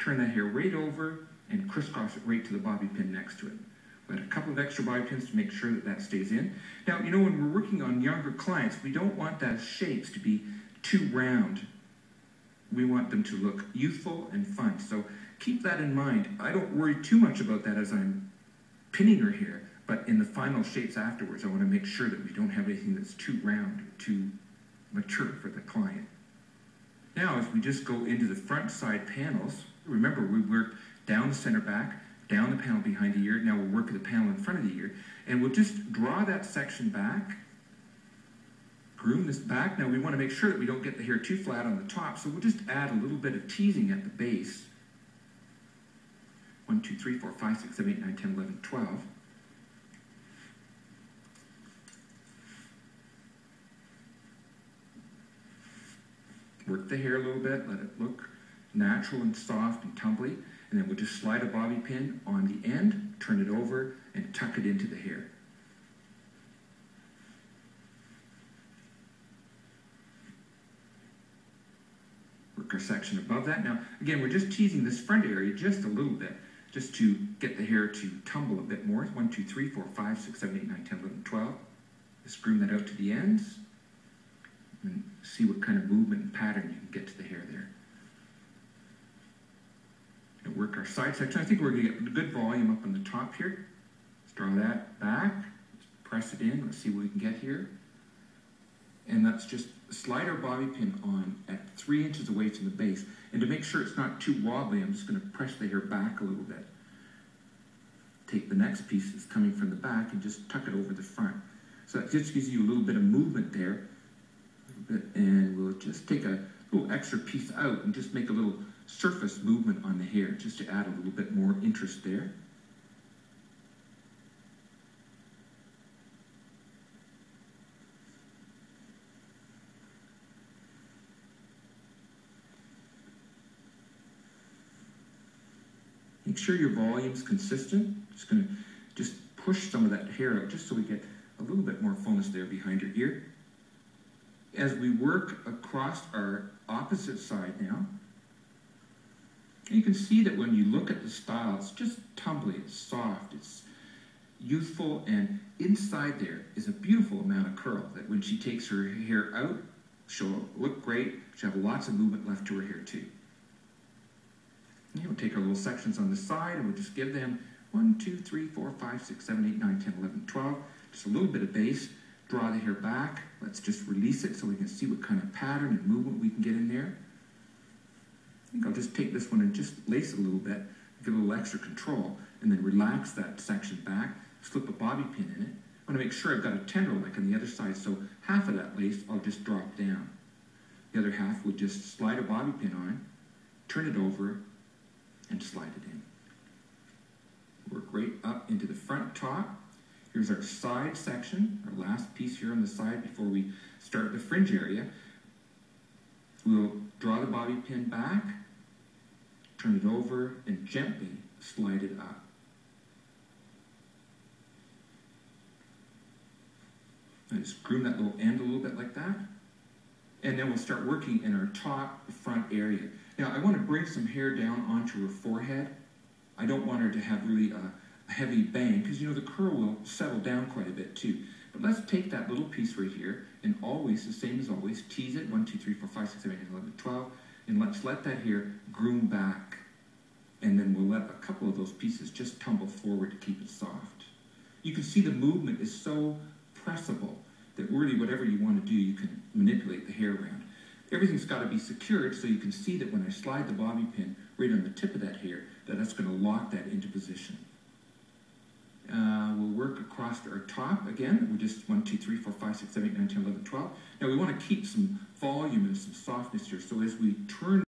turn that hair right over and crisscross it right to the bobby pin next to it. We'll add a couple of extra bobby pins to make sure that that stays in. Now, you know, when we're working on younger clients, we don't want those shapes to be too round. We want them to look youthful and fun. So keep that in mind. I don't worry too much about that as I'm pinning her hair, but in the final shapes afterwards, I want to make sure that we don't have anything that's too round or too mature for the client. Now, as we just go into the front side panels, remember we work down the center back, down the panel behind the ear. Now we'll work the panel in front of the ear, and we'll just draw that section back, groom this back. Now we want to make sure that we don't get the hair too flat on the top, so we'll just add a little bit of teasing at the base. 1, 2, 3, 4, 5, 6, 7, 8, 9, 10, 11, 12. Work the hair a little bit, let it look natural and soft and tumbly, and then we'll just slide a bobby pin on the end, turn it over, and tuck it into the hair. Work our section above that. Now, again, we're just teasing this front area just a little bit, just to get the hair to tumble a bit more. 1, 2, 3, 4, 5, 6, 7, 8, 9, 10, 11, 12. Just groom that out to the ends and see what kind of movement and pattern you can get to the hair there. And work our side section. I think we're going to get good volume up on the top here. Let's draw that back. Let's press it in. Let's see what we can get here. And let's just slide our bobby pin on at 3 inches away from the base. And to make sure it's not too wobbly, I'm just going to press the hair back a little bit. Take the next piece that's coming from the back and just tuck it over the front. So that just gives you a little bit of movement there. And we'll just take a little extra piece out and just make a little surface movement on the hair just to add a little bit more interest there. Make sure your volume's consistent. Just going to push some of that hair out just so we get a little bit more fullness there behind your ear. As we work across our opposite side now, you can see that when you look at the style, it's just tumbly, it's soft, it's youthful, and inside there is a beautiful amount of curl that when she takes her hair out, she'll look great. She'll have lots of movement left to her hair too. And we'll take our little sections on the side and we'll just give them 1, 2, 3, 4, 5, 6, 7, 8, 9, 10, 11, 12. Just a little bit of base. Draw the hair back. Let's just release it so we can see what kind of pattern and movement we can get in there. I think I'll just take this one and just lace it a little bit, give it a little extra control, and then relax that section back, slip a bobby pin in it. I want to make sure I've got a tendril like on the other side, so half of that lace I'll just drop down. The other half we'll just slide a bobby pin on, turn it over, and slide it in. Work right up into the front top. Here's our side section, our last piece here on the side before we start the fringe area. We'll draw the bobby pin back, turn it over, and gently slide it up. And just groom that little end a little bit like that. And then we'll start working in our top front area. Now I want to bring some hair down onto her forehead. I don't want her to have really a heavy bang, because you know the curl will settle down quite a bit too. But let's take that little piece right here and always, the same as always, tease it. 1, 2, 3, 4, 5, 6, 7, 8, 11, 12. And let's let that hair groom back. And then we'll let a couple of those pieces just tumble forward to keep it soft. You can see the movement is so pressable that really whatever you want to do, you can manipulate the hair around. Everything's got to be secured so you can see that when I slide the bobby pin right on the tip of that hair, that's going to lock that into position. We'll work across our top again. We just 1, 2, 3, 4, 5, 6, 7, 8, 9, 10, 11, 12. Now we want to keep some volume and some softness here. So as we turn